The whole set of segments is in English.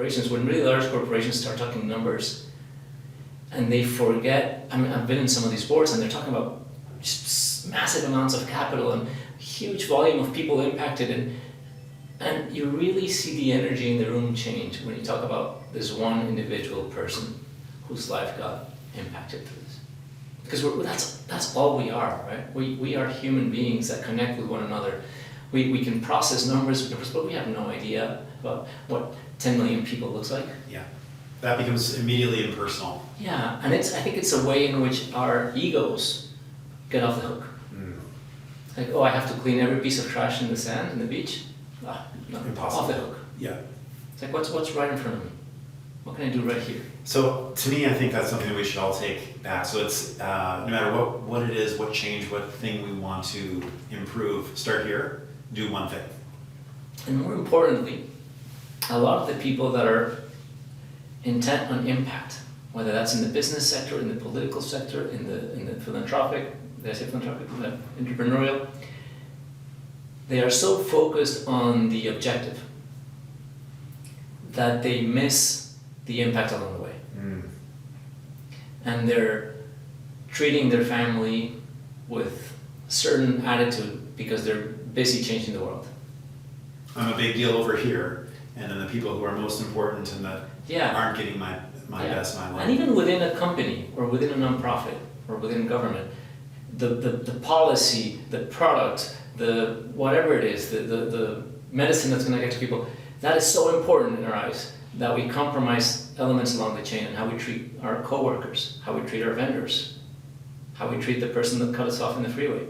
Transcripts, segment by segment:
corporations, when really large corporations start talking numbers and they forget, I mean, I've been in some of these boards and they're talking about just massive amounts of capital and huge volume of people impacted, and you really see the energy in the room change when you talk about this one individual person whose life got impacted through this. Because that's all we are, right? We are human beings that connect with one another. We can process numbers, but we have no idea about what 10 million people looks like. Yeah, that becomes immediately impersonal. Yeah, and I think it's a way in which our egos get off the hook. Like, oh, I have to clean every piece of trash in the sand, in the beach? No, Impossible. off the hook. Yeah. It's like, what's right in front of me? What can I do right here? So to me, I think that's something that we should all take back. So it's no matter what it is, what change, what thing we want to improve, start here, do one thing. And more importantly, a lot of the people that are intent on impact, whether that's in the business sector, in the political sector, in the philanthropic, did I say philanthropic? Entrepreneurial, they are so focused on the objective that they miss the impact along the way. And they're treating their family with a certain attitude because they're busy changing the world. I'm a big deal over here, and then the people who are most important and that aren't getting my best, my life. And even within a company or within a nonprofit or within government, the policy, the product, the whatever it is, the medicine that's going to get to people, that is so important in our eyes that we compromise elements along the chain, and how we treat our coworkers, how we treat our vendors, how we treat the person that cut us off in the freeway.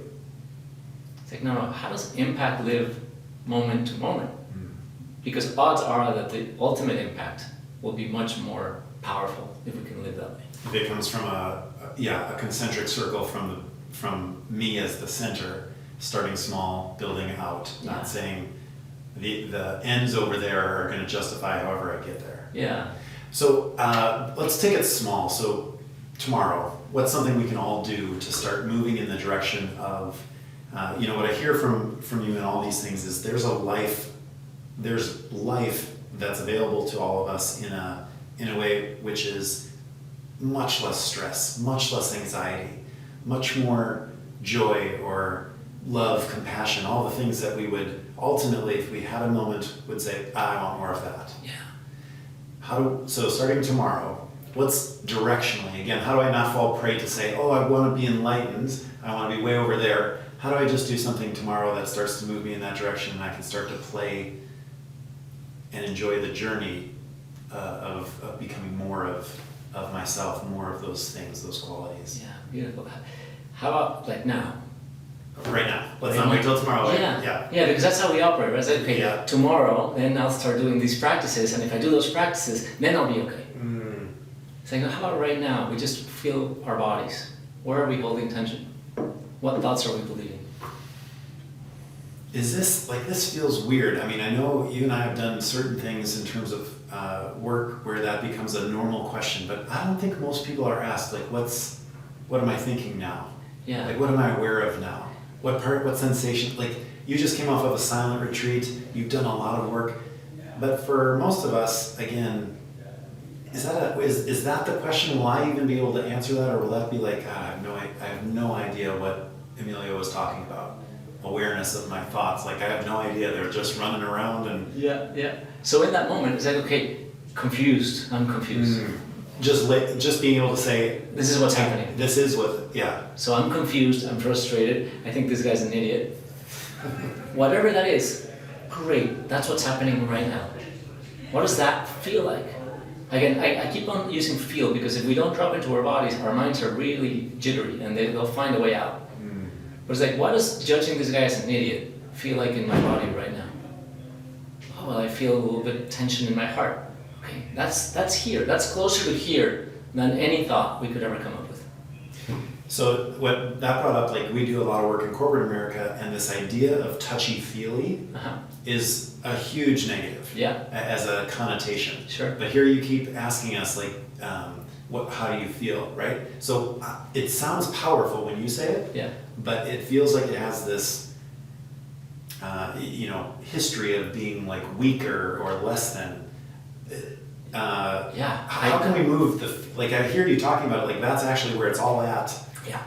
It's like, no, how does impact live moment to moment? Because odds are that the ultimate impact will be much more powerful if we can live that way. If it comes from a concentric circle from me as the center, starting small, building out, not saying the ends over there are going to justify however I get there. Yeah. So let's take it small. So tomorrow, what's something we can all do to start moving in the direction of, what I hear from you and all these things is there's life that's available to all of us in a way which is much less stress, much less anxiety, much more joy or love, compassion, all the things that we would ultimately, if we had a moment, would say, I want more of that. Yeah. So starting tomorrow, what's directionally, again, how do I not fall prey to say, oh, I want to be enlightened, I want to be way over there. How do I just do something tomorrow that starts to move me in that direction, and I can start to play and enjoy the journey of becoming more of myself, more of those things, those qualities. Yeah, beautiful. How about like now? Right now. Let's not wait till tomorrow. Yeah, because that's how we operate, right? It's like, okay, tomorrow, then I'll start doing these practices, and if I do those practices, then I'll be okay. It's like, how about right now? We just feel our bodies. Where are we holding tension? What thoughts are we believing? This feels weird. I mean, I know you and I have done certain things in terms of work where that becomes a normal question, but I don't think most people are asked, like, what am I thinking now? Yeah. Like, what am I aware of now? What sensation? Like, you just came off of a silent retreat, you've done a lot of work, but for most of us, again, is that the question? Will I even be able to answer that, or will that be like, I have no idea what Emilio was talking about? Awareness of my thoughts, like I have no idea, they're just running around and... Yeah. So in that moment, it's like, okay, confused, I'm confused. Just being able to say, this is what's happening. This is what, yeah. So I'm confused, I'm frustrated, I think this guy's an idiot. Whatever that is, great, that's what's happening right now. What does that feel like? Again, I keep on using feel because if we don't drop into our bodies, our minds are really jittery and they'll find a way out. But it's like, what does judging this guy as an idiot feel like in my body right now? Oh, well, I feel a little bit of tension in my heart. Okay, that's here. That's closer to here than any thought we could ever come up with. So what that brought up, like we do a lot of work in corporate America, and this idea of touchy-feely is a huge negative as a connotation. Sure. But here you keep asking us, like, how do you feel, right? So it sounds powerful when you say it, but it feels like it has this, history of being like weaker or less than. How can we move like I hear you talking about it, like that's actually where it's all at. Yeah.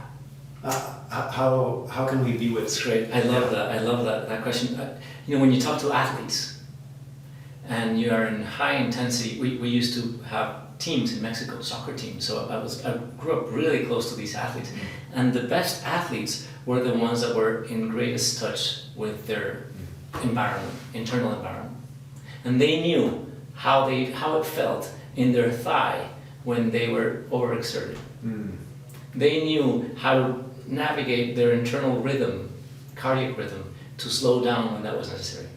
How can we be with? It's great. I love that. I love that question. When you talk to athletes and you are in high intensity, we used to have teams in Mexico, soccer teams. So I grew up really close to these athletes, and the best athletes were the ones that were in greatest touch with their environment, internal environment, and they knew how it felt in their thigh when they were overexerted. They knew how to navigate their internal rhythm, cardiac rhythm, to slow down when that was necessary.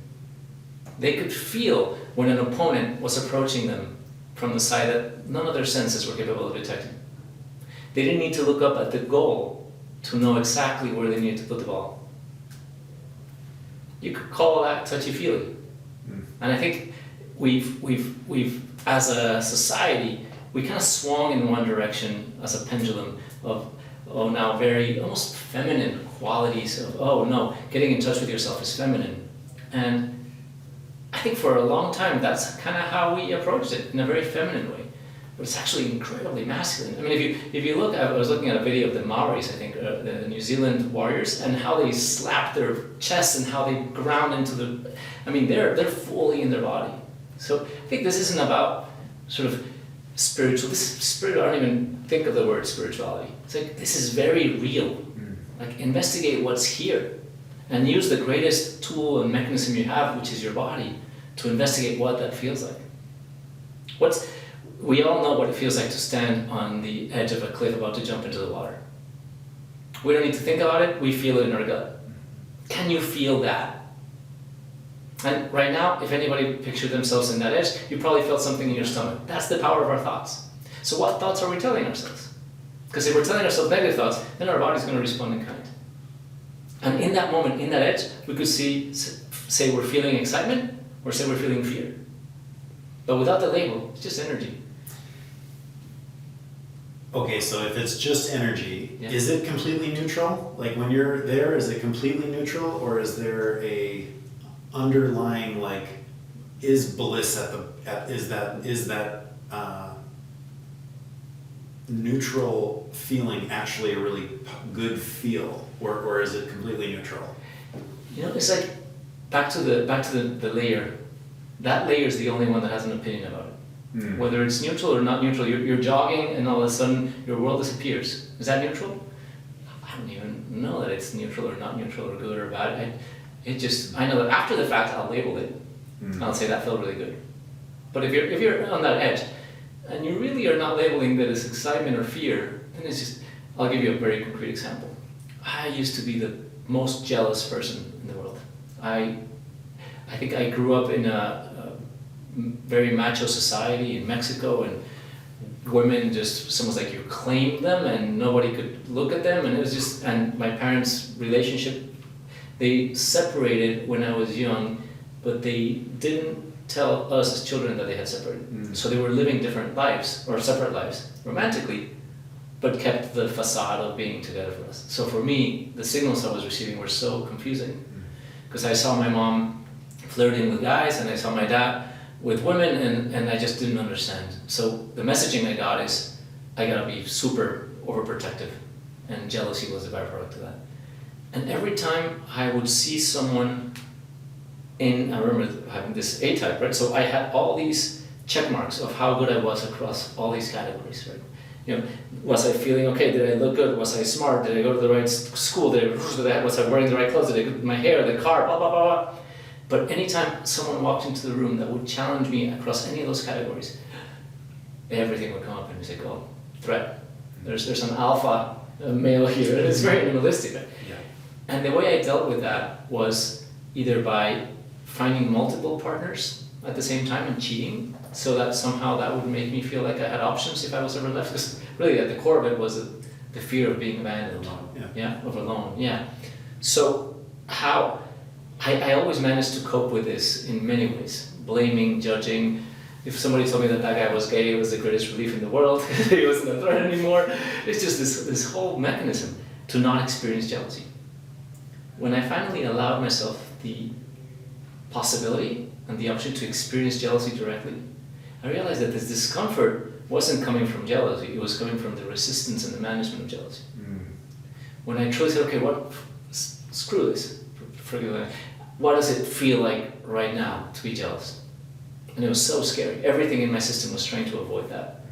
They could feel when an opponent was approaching them from the side that none of their senses were capable of detecting. They didn't need to look up at the goal to know exactly where they needed to put the ball. You could call that touchy-feely. And I think we've as a society, we kind of swung in one direction as a pendulum of, now very almost feminine qualities of, getting in touch with yourself is feminine. And I think for a long time that's kind of how we approached it, in a very feminine way. But it's actually incredibly masculine. I mean, if you look, I was looking at a video of the Maoris, I think, the New Zealand warriors, and how they slap their chests and how they ground into they're fully in their body. So I think this isn't about sort of spiritual. I don't even think of the word spirituality. It's like, this is very real. Like, investigate what's here and use the greatest tool and mechanism you have, which is your body, to investigate what that feels like. We all know what it feels like to stand on the edge of a cliff about to jump into the water. We don't need to think about it, we feel it in our gut. Can you feel that? And right now, if anybody pictured themselves in that edge, you probably felt something in your stomach. That's the power of our thoughts. So what thoughts are we telling ourselves? Because if we're telling ourselves negative thoughts, then our body's going to respond in kind. And in that moment, in that edge, we could say we're feeling excitement, or say we're feeling fear. But without the label, it's just energy. Okay, so if it's just energy, is it completely neutral? Like when you're there, is it completely neutral, or is there a underlying, like, is bliss is that neutral feeling actually a really good feel, or is it completely neutral? It's like back to the layer. That layer is the only one that has an opinion about it. Whether it's neutral or not neutral, you're jogging and all of a sudden your world disappears. Is that neutral? I don't even know that it's neutral or not neutral or good or bad. I know that after the fact I'll label it. I'll say that felt really good. But if you're on that edge and you really are not labeling that as excitement or fear, then it's just, I'll give you a very concrete example. I used to be the most jealous person in the world. I think I grew up in a very macho society in Mexico, and women just, someone's like, you claimed them and nobody could look at them, and it was just, and my parents' relationship, they separated when I was young, but they didn't tell us as children that they had separated. So they were living different lives, or separate lives, romantically, but kept the facade of being together for us. So for me, the signals I was receiving were so confusing, because I saw my mom flirting with guys, and I saw my dad with women, and I just didn't understand. So the messaging I got is, I gotta be super overprotective, and jealousy was a byproduct of that. And every time I would see someone I remember having this A-type, right? So I had all these check marks of how good I was across all these categories, right? Was I feeling okay? Did I look good? Was I smart? Did I go to the right school? Was I wearing the right clothes? Did I get my hair, the car, blah, blah, blah, blah. But anytime someone walked into the room that would challenge me across any of those categories, everything would come up and be like, oh, threat. There's an alpha male here, and it's very animalistic. Right? Yeah. And the way I dealt with that was either by finding multiple partners at the same time and cheating, so that somehow that would make me feel like I had options if I was ever left. Because really at the core of it was the fear of being abandoned. Alone. Yeah. So how I always managed to cope with this in many ways. Blaming, judging. If somebody told me that guy was gay, it was the greatest relief in the world. He wasn't a threat anymore. It's just this whole mechanism to not experience jealousy. When I finally allowed myself the possibility and the option to experience jealousy directly, I realized that this discomfort wasn't coming from jealousy, it was coming from the resistance and the management of jealousy. When I truly said, okay, screw this, forgive me, what does it feel like right now to be jealous? And it was so scary. Everything in my system was trying to avoid that.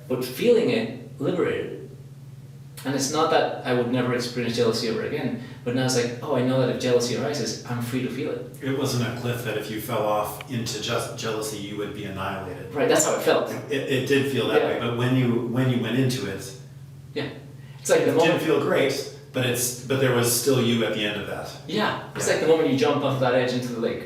But feeling it liberated it. And it's not that I would never experience jealousy ever again, but now it's like, oh, I know that if jealousy arises, I'm free to feel it. It wasn't a cliff that if you fell off into just jealousy, you would be annihilated. Right, that's how it felt. It did feel that Yeah. way, but when you went into it, Yeah. It's like the it moment. didn't feel great, but there was still you at the end of that. Yeah, it's Yeah. like the moment you jump off that edge into the lake.